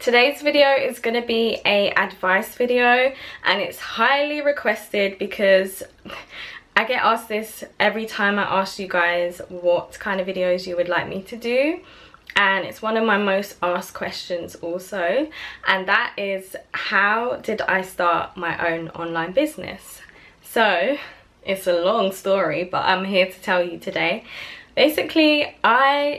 Today's video is going to be a advice video, and it's highly requested because I get asked this every time I ask you guys what kind of videos you would like me to do, and it's one of my most asked questions also, and that is, how did I start my own online business? So it's a long story, but I'm here to tell you today. Basically,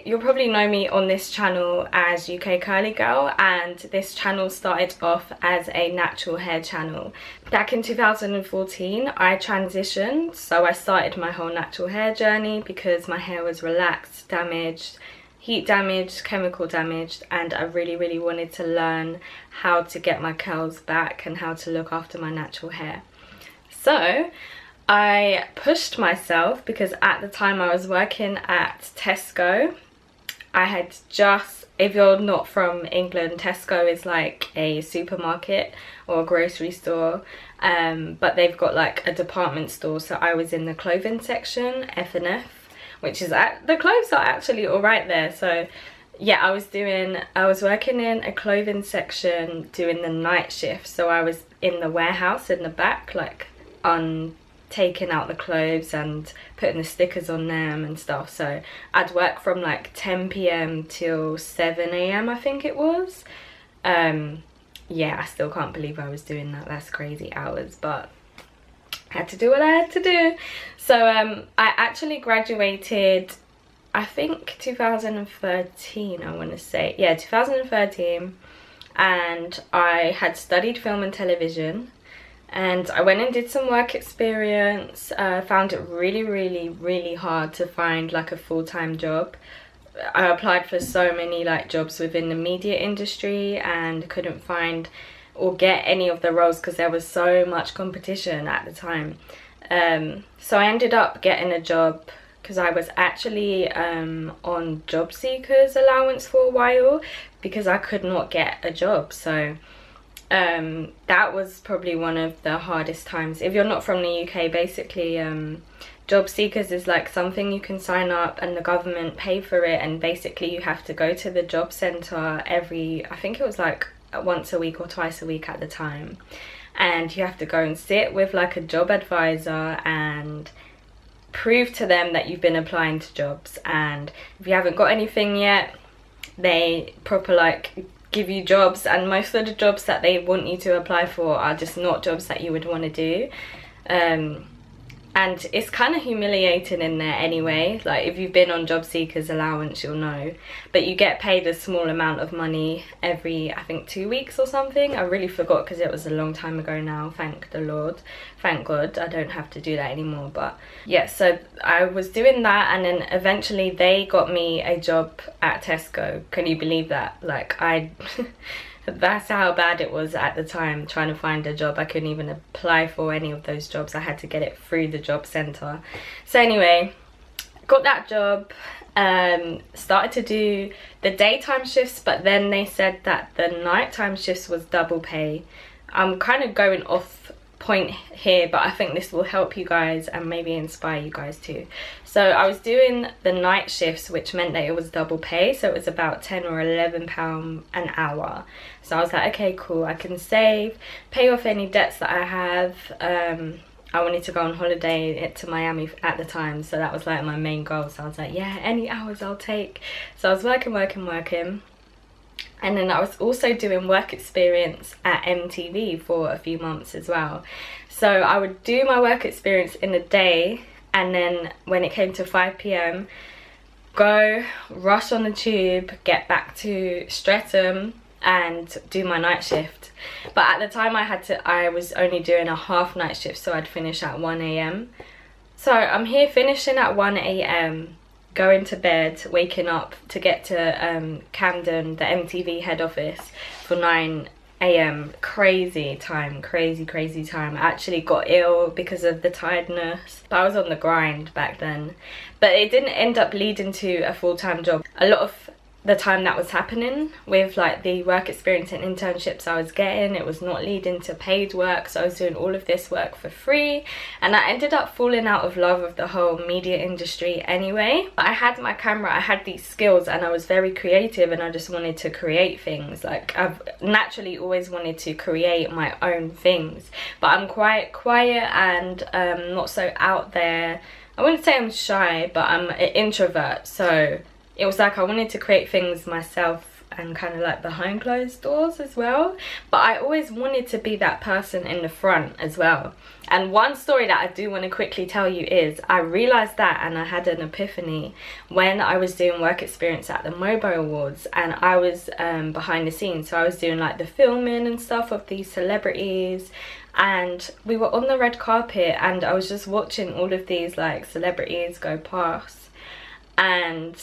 you'll probably know me on this channel as UKCURLYGIRL, and this channel started off as a natural hair channel. Back in 2014, I transitioned, so I started my whole natural hair journey because my hair was relaxed, damaged, heat damaged, chemical damaged, and I really wanted to learn how to get my curls back and how to look after my natural hair. So I pushed myself because at the time I was working at Tesco. I had just, if you're not from England, Tesco is like a supermarket or a grocery store, but they've got like a department store. So I was in the clothing section, F&F, which is, the clothes are actually all right there. So yeah, I was working in a clothing section doing the night shift. So I was in the warehouse in the back, like taking out the clothes and putting the stickers on them and stuff. So I'd work from like 10 p.m. till 7 a.m. I think it was. Yeah, I still can't believe I was doing that. That's crazy hours, but I had to do what I had to do. So I actually graduated, I think 2013, I want to say. Yeah, 2013, and I had studied film and television. And I went and did some work experience. Found it really hard to find like a full-time job. I applied for so many like jobs within the media industry and couldn't find or get any of the roles because there was so much competition at the time. So I ended up getting a job because I was actually on Jobseeker's Allowance for a while because I could not get a job. So that was probably one of the hardest times. If you're not from the UK, basically job seekers is like something you can sign up and the government pay for it, and basically you have to go to the job centre I think it was like once a week or twice a week at the time, and you have to go and sit with like a job advisor and prove to them that you've been applying to jobs, and if you haven't got anything yet, they proper like give you jobs, and most of the jobs that they want you to apply for are just not jobs that you would want to do, and it's kind of humiliating in there anyway. Like if you've been on Jobseeker's Allowance, you'll know, but you get paid a small amount of money every, I think, 2 weeks or something. I really forgot because it was a long time ago now, thank the Lord, thank God I don't have to do that anymore. But yeah, so I was doing that, and then eventually they got me a job at Tesco. Can you believe that? Like that's how bad it was at the time trying to find a job. I couldn't even apply for any of those jobs. I had to get it through the job centre. So anyway, got that job, started to do the daytime shifts, but then they said that the nighttime shifts was double pay. I'm kind of going off point here, but I think this will help you guys and maybe inspire you guys too. So I was doing the night shifts, which meant that it was double pay, so it was about £10 or £11 an hour. So I was like, okay, cool, I can save, pay off any debts that I have. I wanted to go on holiday to Miami at the time, so that was like my main goal. So I was like, yeah, any hours I'll take. So I was working, and then I was also doing work experience at MTV for a few months as well. So I would do my work experience in the day, and then when it came to 5 p.m, go rush on the tube, get back to Streatham and do my night shift. But at the time I was only doing a half night shift, so I'd finish at 1 a.m. So I'm here finishing at 1 a.m, going to bed, waking up to get to Camden, the MTV head office, for 9 a.m. Crazy time. I actually got ill because of the tiredness, but I was on the grind back then. But it didn't end up leading to a full-time job. A lot of the time that was happening with like the work experience and internships I was getting. It was not leading to paid work, so I was doing all of this work for free, and I ended up falling out of love with the whole media industry anyway. But I had my camera, I had these skills, and I was very creative, and I just wanted to create things. Like, I've naturally always wanted to create my own things, but I'm quite quiet and not so out there. I wouldn't say I'm shy, but I'm an introvert, so it was like I wanted to create things myself and kind of like behind closed doors as well. But I always wanted to be that person in the front as well. And one story that I do want to quickly tell you is I realised that, and I had an epiphany when I was doing work experience at the MOBO Awards, and I was behind the scenes. So I was doing like the filming and stuff of these celebrities, and we were on the red carpet, and I was just watching all of these like celebrities go past, and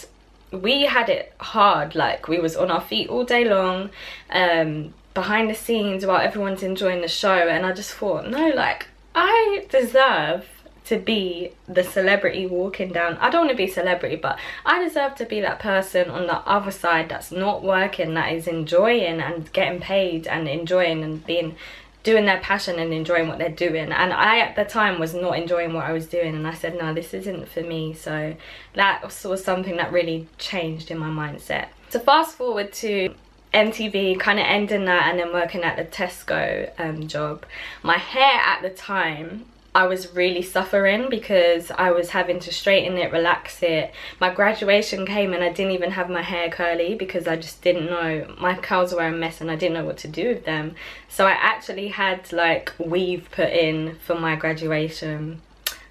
we had it hard. Like, we was on our feet all day long, behind the scenes while everyone's enjoying the show, and I just thought, no, like, I deserve to be the celebrity walking down. I don't want to be a celebrity, but I deserve to be that person on the other side that's not working, that is enjoying and getting paid and enjoying and doing their passion and enjoying what they're doing. And I at the time was not enjoying what I was doing, and I said, no, this isn't for me. So that was something that really changed in my mindset. So fast forward to MTV, kind of ending that and then working at the Tesco job. My hair at the time, I was really suffering because I was having to straighten it, relax it. My graduation came and I didn't even have my hair curly because I just didn't know. My curls were a mess and I didn't know what to do with them. So I actually had like weave put in for my graduation.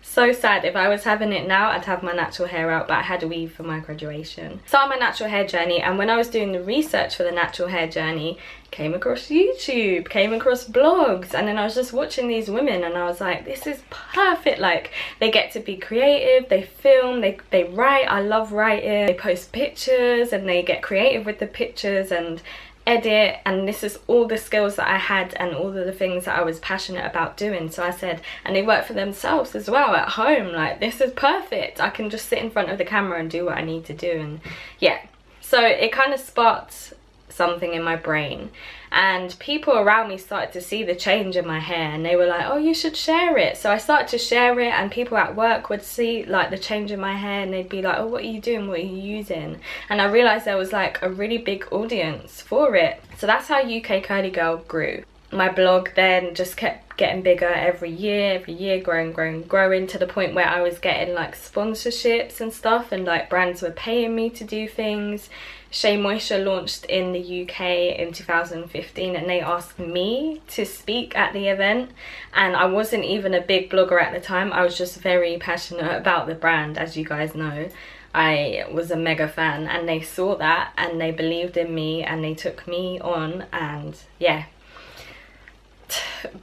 So sad. If I was having it now, I'd have my natural hair out, but I had a weave for my graduation. Started my natural hair journey, and when I was doing the research for the natural hair journey, came across YouTube, came across blogs, and then I was just watching these women and I was like, this is perfect. Like, they get to be creative, they film, they write. I love writing. They post pictures and they get creative with the pictures and edit, and this is all the skills that I had and all of the things that I was passionate about doing. So I said, and they work for themselves as well at home, like, this is perfect. I can just sit in front of the camera and do what I need to do. And yeah, so it kind of sparked something in my brain, and people around me started to see the change in my hair, and they were like, oh, you should share it. So I started to share it, and people at work would see like the change in my hair, and they'd be like, oh, what are you doing, what are you using? And I realized there was like a really big audience for it. So that's how UK Curly Girl grew. My blog then just kept getting bigger every year, growing to the point where I was getting like sponsorships and stuff, and like brands were paying me to do things. Shea Moisture launched in the UK in 2015, and they asked me to speak at the event, and I wasn't even a big blogger at the time. I was just very passionate about the brand, as you guys know. I was a mega fan, and they saw that and they believed in me and they took me on, and yeah,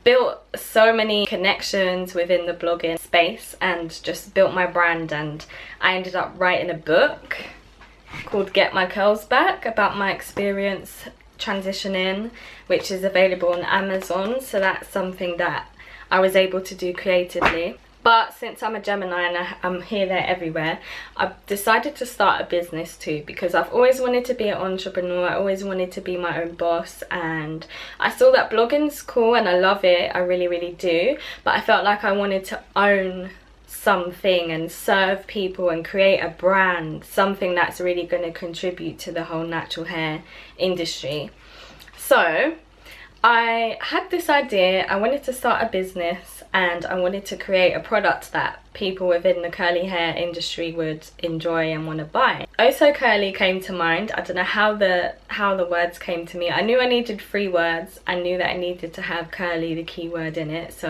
built so many connections within the blogging space and just built my brand. And I ended up writing a book called Get My Curls Back, about my experience transitioning, which is available on Amazon. So that's something that I was able to do creatively. But since I'm a Gemini and I'm here, there, everywhere, I've decided to start a business too, because I've always wanted to be an entrepreneur. I always wanted to be my own boss, and I saw that blogging's cool and I love it. I really do. But I felt like I wanted to own something and serve people and create a brand, something that's really going to contribute to the whole natural hair industry. So I had this idea. I wanted to start a business, and I wanted to create a product that people within the curly hair industry would enjoy and want to buy. Oso Curly came to mind. I don't know how the words came to me. I knew I needed 3 words. I knew that I needed to have curly, the key word, in it. So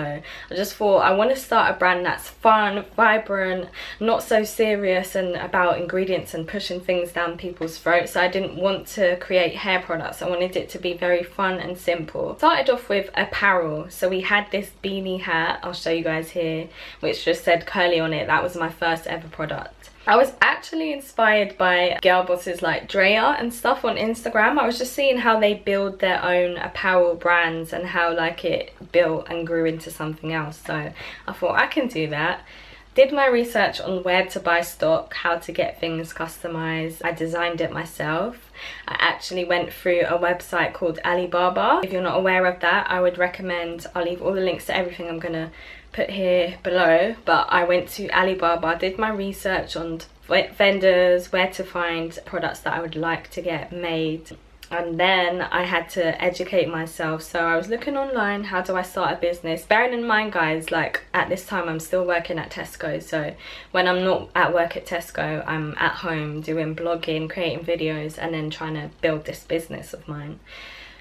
I just thought, I want to start a brand that's fun, vibrant, not so serious and about ingredients and pushing things down people's throats. So I didn't want to create hair products. I wanted it to be very fun and simple. Started off with apparel. So we had this beanie hat, I'll show you guys here, which just said curly on it. That was my first ever product. I was actually inspired by girl bosses like Drea and stuff on Instagram. I was just seeing how they build their own apparel brands and how like it built and grew into something else. So I thought, I can do that. did my research on where to buy stock, how to get things customized. I designed it myself. I actually went through a website called Alibaba. If you're not aware of that, I would recommend, I'll leave all the links to everything I'm gonna put here below, but I went to Alibaba, did my research on vendors, where to find products that I would like to get made, and then I had to educate myself. So I was looking online, how do I start a business? Bearing in mind, guys, like at this time I'm still working at Tesco, so when I'm not at work at Tesco, I'm at home doing blogging, creating videos, and then trying to build this business of mine.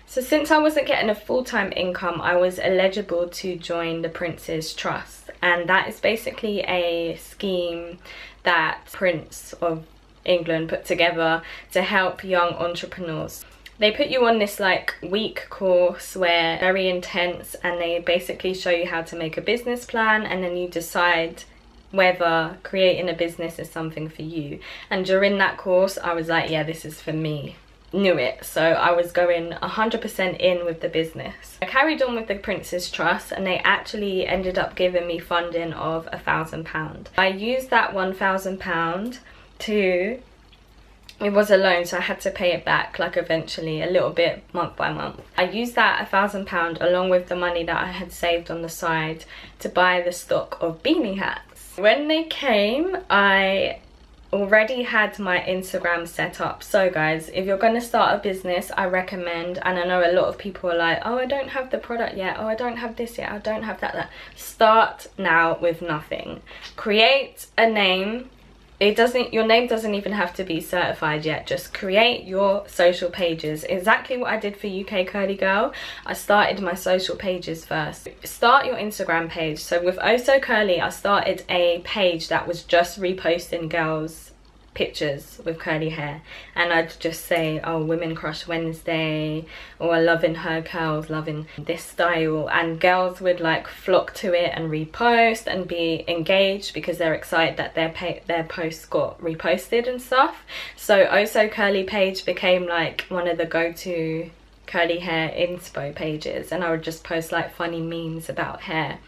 So since I wasn't getting a full-time income, I was eligible to join the Prince's Trust, and that is basically a scheme that Prince of England put together to help young entrepreneurs. They put you on this like week course where very intense, and they basically show you how to make a business plan, and then you decide whether creating a business is something for you. And during that course I was like, yeah, this is for me. Knew it. So I was going 100% in with the business. I carried on with the Prince's Trust, and they actually ended up giving me funding of £1,000. I used that £1,000 to, it was a loan, so I had to pay it back like eventually, a little bit, month by month. I used that £1,000 along with the money that I had saved on the side to buy the stock of beanie hats. When they came, I already had my Instagram set up. So guys, if you're going to start a business, I recommend, and I know a lot of people are like, oh, I don't have the product yet, oh, I don't have this yet, I don't have that. Start now with nothing. Create a name. Your name doesn't even have to be certified yet. Just create your social pages. Exactly what I did for UK Curly Girl. I started my social pages first. Start your Instagram page. So with Oh So Curly, I started a page that was just reposting girls' pictures with curly hair, and I'd just say, oh, Women Crush Wednesday, or loving her curls, loving this style, and girls would like flock to it and repost and be engaged because they're excited that their posts got reposted and stuff. So Oh So Curly page became like one of the go-to curly hair inspo pages, and I would just post like funny memes about hair.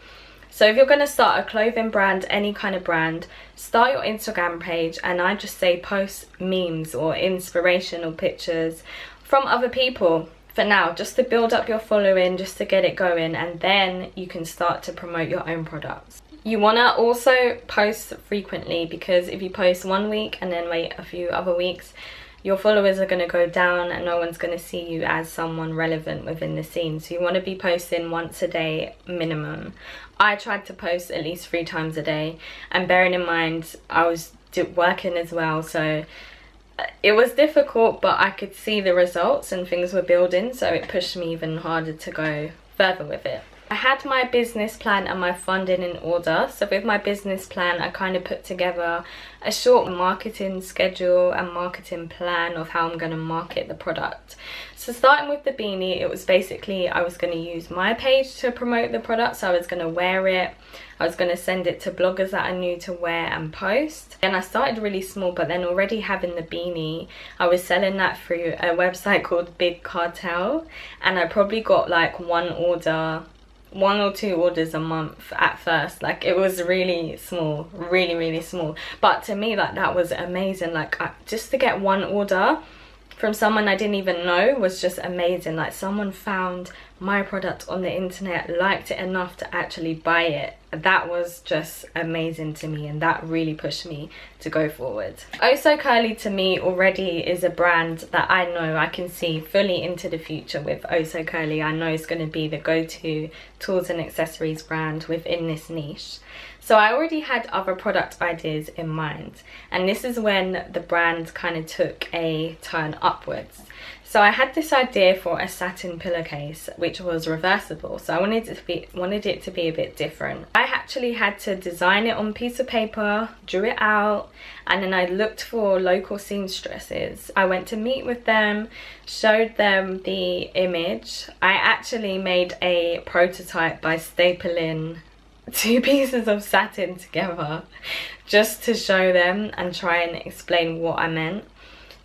So if you're going to start a clothing brand, any kind of brand, start your Instagram page, and I just say post memes or inspirational pictures from other people for now, just to build up your following, just to get it going, and then you can start to promote your own products. You want to also post frequently, because if you post 1 week and then wait a few other weeks, your followers are going to go down and no one's going to see you as someone relevant within the scene. So you want to be posting once a day minimum. I tried to post at least 3 times a day, and bearing in mind I was working as well, so it was difficult, but I could see the results and things were building, so it pushed me even harder to go further with it. I had my business plan and my funding in order. So with my business plan, I kind of put together a short marketing schedule and marketing plan of how I'm going to market the product. So starting with the beanie, it was basically I was going to use my page to promote the product. So I was going to wear it. I was going to send it to bloggers that I knew to wear and post. And I started really small, but then already having the beanie, I was selling that through a website called Big Cartel. And I probably got like 1 or 2 orders a month at first. Like, it was really small, really small, but to me, like, that was amazing. Like, just to get 1 order from someone I didn't even know was just amazing. Like, someone found my product on the internet, liked it enough to actually buy it. That was just amazing to me, and that really pushed me to go forward. Oh So Curly to me already is a brand that I know I can see fully into the future with Oh So Curly. I know it's going to be the go-to tools and accessories brand within this niche. So I already had other product ideas in mind, and this is when the brand kind of took a turn upwards. So I had this idea for a satin pillowcase which was reversible, so I wanted it to be a bit different. I actually had to design it on a piece of paper, drew it out, and then I looked for local seamstresses. I went to meet with them, showed them the image. I actually made a prototype by stapling 2 pieces of satin together just to show them and try and explain what I meant.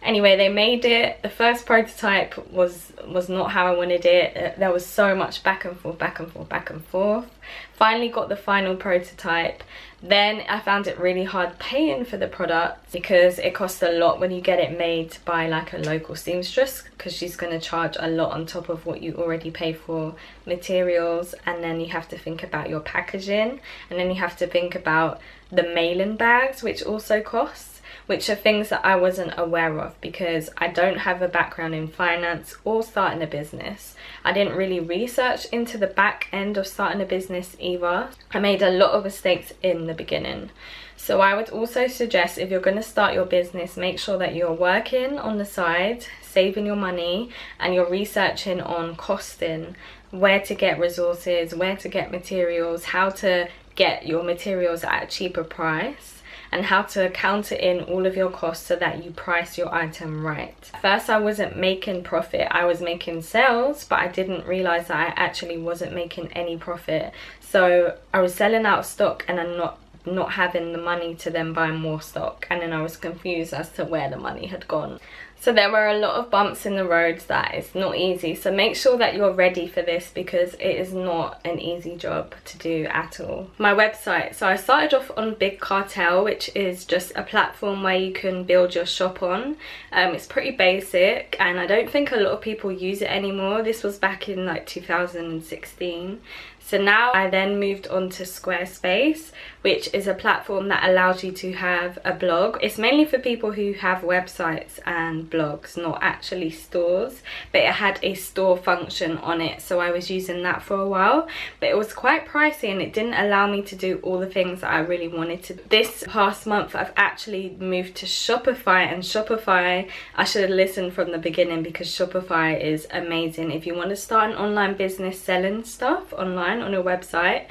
Anyway, they made it. The first prototype was not how I wanted it. There was so much back and forth, back and forth, back and forth. Finally got the final prototype. Then I found it really hard paying for the product because it costs a lot when you get it made by like a local seamstress, because she's going to charge a lot on top of what you already pay for materials. And then you have to think about your packaging, and then you have to think about the mailing bags, which also costs, which are things that I wasn't aware of because I don't have a background in finance or starting a business. I didn't really research into the back end of starting a business either. I made a lot of mistakes in the beginning. So I would also suggest, if you're going to start your business, make sure that you're working on the side, saving your money, and you're researching on costing, where to get resources, where to get materials, how to get your materials at a cheaper price, and how to counter in all of your costs so that you price your item right. At first I wasn't making profit, I was making sales, but I didn't realize that I actually wasn't making any profit. So I was selling out of stock and I'm not having the money to then buy more stock, and then I was confused as to where the money had gone. So there were a lot of bumps in the roads that it's not easy. So make sure that you're ready for this because it is not an easy job to do at all. My website. So I started off on Big Cartel, which is just a platform where you can build your shop on. It's pretty basic and I don't think a lot of people use it anymore. This was back in like 2016. So now I then moved on to Squarespace, which is a platform that allows you to have a blog. It's mainly for people who have websites and blogs, not actually stores, but it had a store function on it, so I was using that for a while, but it was quite pricey and it didn't allow me to do all the things that I really wanted to. This past month I've actually moved to Shopify, and Shopify, I should have listened from the beginning because Shopify is amazing. If you want to start an online business selling stuff online on a website,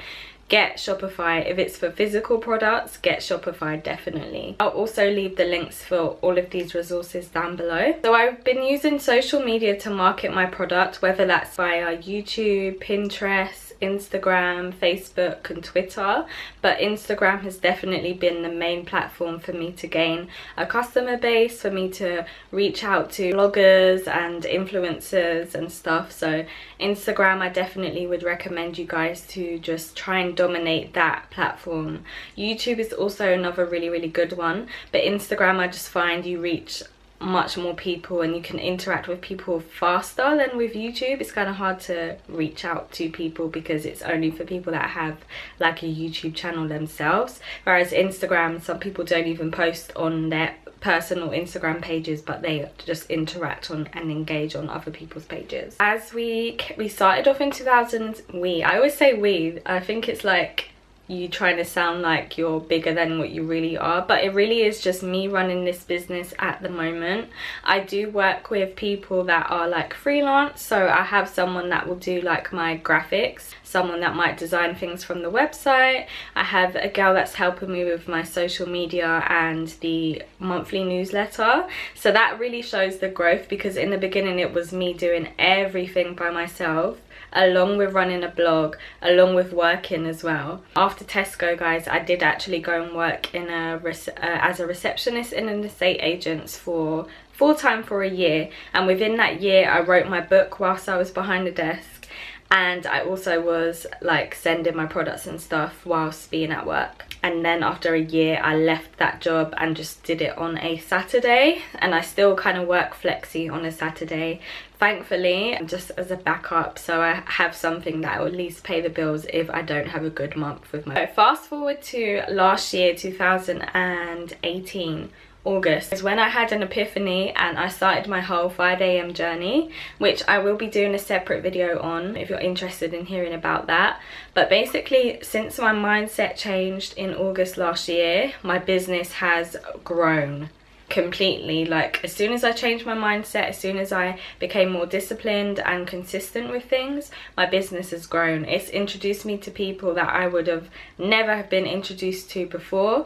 get Shopify. If it's for physical products, get Shopify definitely. I'll also leave the links for all of these resources down below. So I've been using social media to market my product, whether that's via YouTube, Pinterest, Instagram, Facebook and Twitter, but Instagram has definitely been the main platform for me to gain a customer base, for me to reach out to bloggers and influencers and stuff. So Instagram, I definitely would recommend you guys to just try and dominate that platform. YouTube is also another really good one, but Instagram, I just find you reach much more people and you can interact with people faster than with YouTube. It's kind of hard to reach out to people because it's only for people that have like a YouTube channel themselves, whereas Instagram, some people don't even post on their personal Instagram pages, but they just interact on and engage on other people's pages. As we started off in 2000, I always say we, I think it's like you trying to sound like you're bigger than what you really are, but it really is just me running this business at the moment. I do work with people that are like freelance, so I have someone that will do like my graphics, someone that might design things from the website. I have a girl that's helping me with my social media and the monthly newsletter, so that really shows the growth because in the beginning it was me doing everything by myself, along with running a blog, along with working as well. After Tesco, guys, I did actually go and work in as a receptionist in an estate agent's for full-time for a year, and within that year I wrote my book whilst I was behind the desk, and I also was like sending my products and stuff whilst being at work. And then after a year I left that job and just did it on a Saturday, and I still kind of work flexi on a Saturday, thankfully, just as a backup, so I have something that will at least pay the bills if I don't have a good month with my... So fast forward to last year, 2018, August is when I had an epiphany and I started my whole 5 AM journey, which I will be doing a separate video on if you're interested in hearing about that. But basically, since my mindset changed in August last year, my business has grown completely. Like, as soon as I changed my mindset, as soon as I became more disciplined and consistent with things, my business has grown. It's introduced me to people that I would have never have been introduced to before,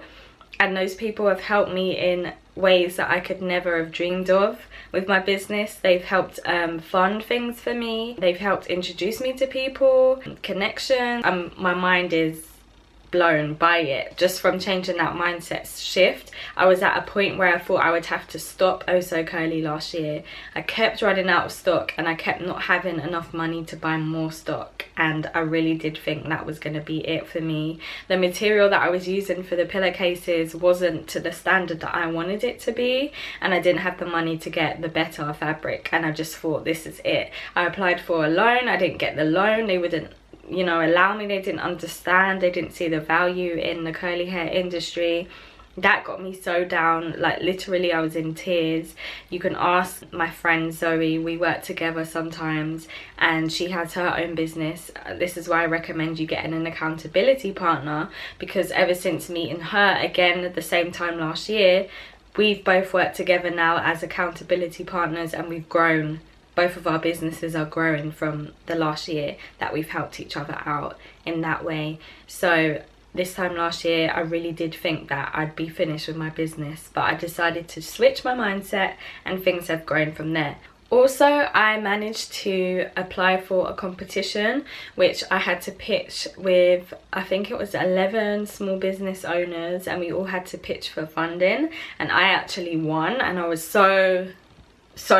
and those people have helped me in ways that I could never have dreamed of with my business. They've helped fund things for me, they've helped introduce me to people, connection. My mind is blown by it. Just from changing that mindset shift, I was at a point where I thought I would have to stop Oso Curly last year. I kept running out of stock and I kept not having enough money to buy more stock, and I really did think that was going to be it for me. The material that I was using for the pillowcases wasn't to the standard that I wanted it to be, and I didn't have the money to get the better fabric, and I just thought, this is it. I applied for a loan, I didn't get the loan. They wouldn't, you know, allow me. They didn't understand, they didn't see the value in the curly hair industry. That got me so down, like literally I was in tears. You can ask my friend Zoe, we work together sometimes, and she has her own business. This is why I recommend you getting an accountability partner, because ever since meeting her again at the same time last year, we've both worked together now as accountability partners, and we've grown. Both of our businesses are growing from the last year that we've helped each other out in that way. So this time last year, I really did think that I'd be finished with my business, but I decided to switch my mindset, and things have grown from there. Also, I managed to apply for a competition which I had to pitch with, I think it was 11 small business owners, and we all had to pitch for funding, and I actually won. And I was so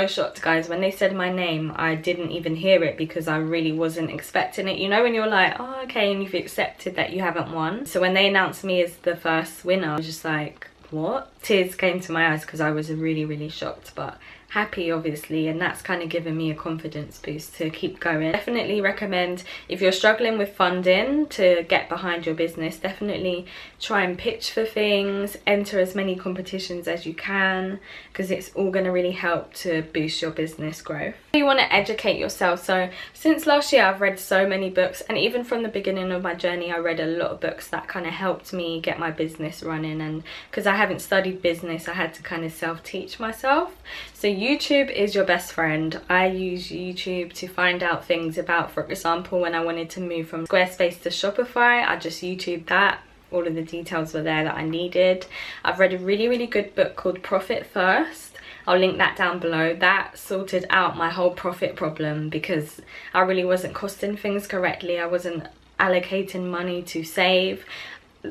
shocked, guys. When they said my name, I didn't even hear it because I really wasn't expecting it. You know when you're like, oh okay, and you've accepted that you haven't won. So when they announced me as the first winner, I was just like, what? Tears came to my eyes because I was really shocked, but happy obviously, and that's kind of given me a confidence boost to keep going. Definitely recommend, if you're struggling with funding to get behind your business, definitely try and pitch for things, enter as many competitions as you can, because it's all going to really help to boost your business growth. You want to educate yourself. So since last year I've read so many books, and even from the beginning of my journey I read a lot of books that kind of helped me get my business running, and because I haven't studied business I had to kind of self-teach myself. So YouTube is your best friend. I use YouTube to find out things about, for example, when I wanted to move from Squarespace to Shopify, I just YouTubed that. All of the details were there that I needed. I've read a really good book called Profit First. I'll link that down below. That sorted out my whole profit problem, because I really wasn't costing things correctly. I wasn't allocating money to save.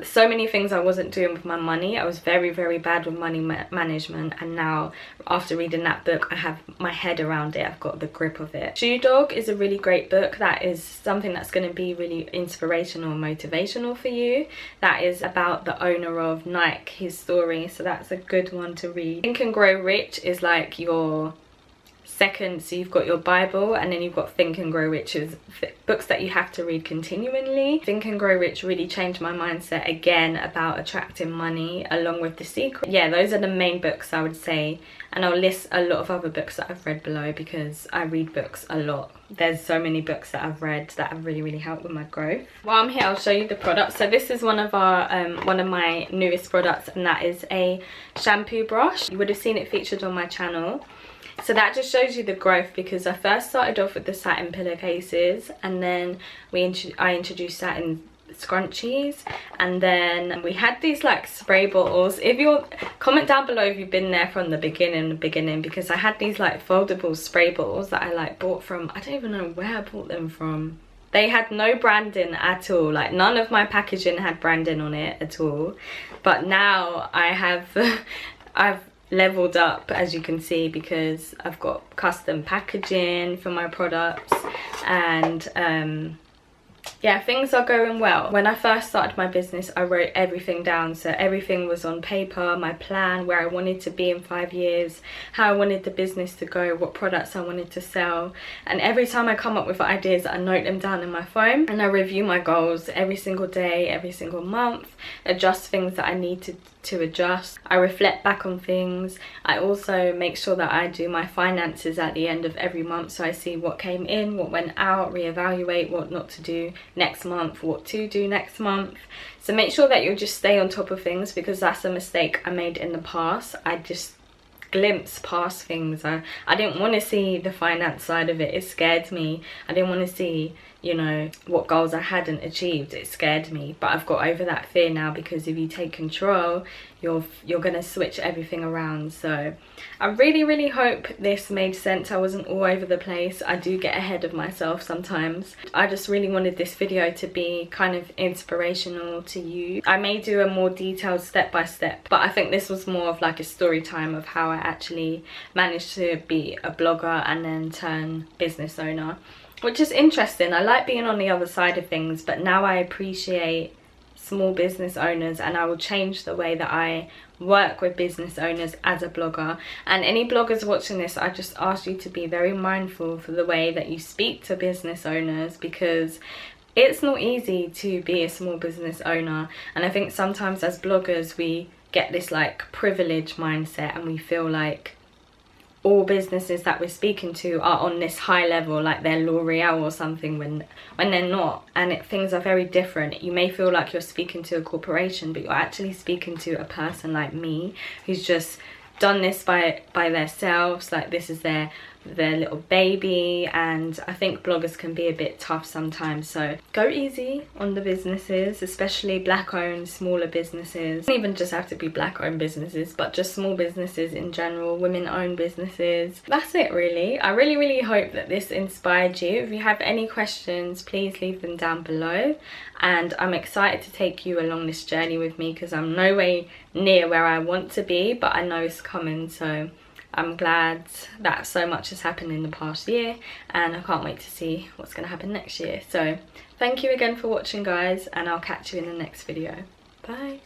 So many things I wasn't doing with my money. I was very bad with money management, and now after reading that book I have my head around it. I've got the grip of it. Shoe Dog is a really great book. That is something that's going to be really inspirational and motivational for you. That is about the owner of Nike, his story, so that's a good one to read. Think and Grow Rich is like your second, so you've got your Bible, and then you've got Think and Grow Rich, is books that you have to read continually. Think and Grow Rich really changed my mindset again about attracting money, along with The Secret. Yeah, those are the main books I would say, and I'll list a lot of other books that I've read below because I read books a lot. There's so many books that I've read that have really helped with my growth. While I'm here, I'll show you the products. So this is one of my newest products, and that is a shampoo brush. You would have seen it featured on my channel. So that just shows you the growth, because I first started off with the satin pillowcases, and then I introduced satin scrunchies, and then we had these like spray bottles. If you're, comment down below if you've been there from the beginning, because I had these like foldable spray bottles that I like bought from, I don't even know where I bought them from. They had no branding at all, like none of my packaging had branding on it at all. But now I have I've leveled up, as you can see, because I've got custom packaging for my products, and yeah, things are going well. When I first started my business, I wrote everything down, so everything was on paper, my plan, where I wanted to be in 5 years, how I wanted the business to go, what products I wanted to sell. And every time I come up with ideas, I note them down in my phone, and I review my goals every single day, every single month, adjust things that I need to adjust. I reflect back on things. I also make sure that I do my finances at the end of every month, so I see what came in, what went out, reevaluate what not to do next month, what to do next month. So make sure that you just stay on top of things, because that's a mistake I made in the past. I just glimpsed past things. I didn't want to see the finance side of it. It scared me. I didn't want to see you know, what goals I hadn't achieved. It scared me, but I've got over that fear now, because if you take control, you're gonna switch everything around. So I really hope this made sense. I wasn't all over the place. I do get ahead of myself sometimes. I just really wanted this video to be kind of inspirational to you. I may do a more detailed step-by-step, but I think this was more of like a story time of how I actually managed to be a blogger and then turn business owner, which is interesting. I like being on the other side of things, but now I appreciate small business owners, and I will change the way that I work with business owners as a blogger. And any bloggers watching this, I just ask you to be very mindful for the way that you speak to business owners, because it's not easy to be a small business owner. And I think sometimes as bloggers we get this like privilege mindset, and we feel like all businesses that we're speaking to are on this high level, like they're L'Oreal or something, when they're not. And things are very different. You may feel like you're speaking to a corporation, but you're actually speaking to a person like me, who's just done this by themselves. Like, this is their little baby. And I think bloggers can be a bit tough sometimes, so go easy on the businesses, especially black owned smaller businesses. It doesn't even just have to be black owned businesses, but just small businesses in general, women owned businesses. That's it really. I really hope that this inspired you. If you have any questions, please leave them down below, and I'm excited to take you along this journey with me, because I'm no way near where I want to be, but I know it's coming. So I'm glad that so much has happened in the past year, and I can't wait to see what's going to happen next year. So thank you again for watching, guys, and I'll catch you in the next video. Bye.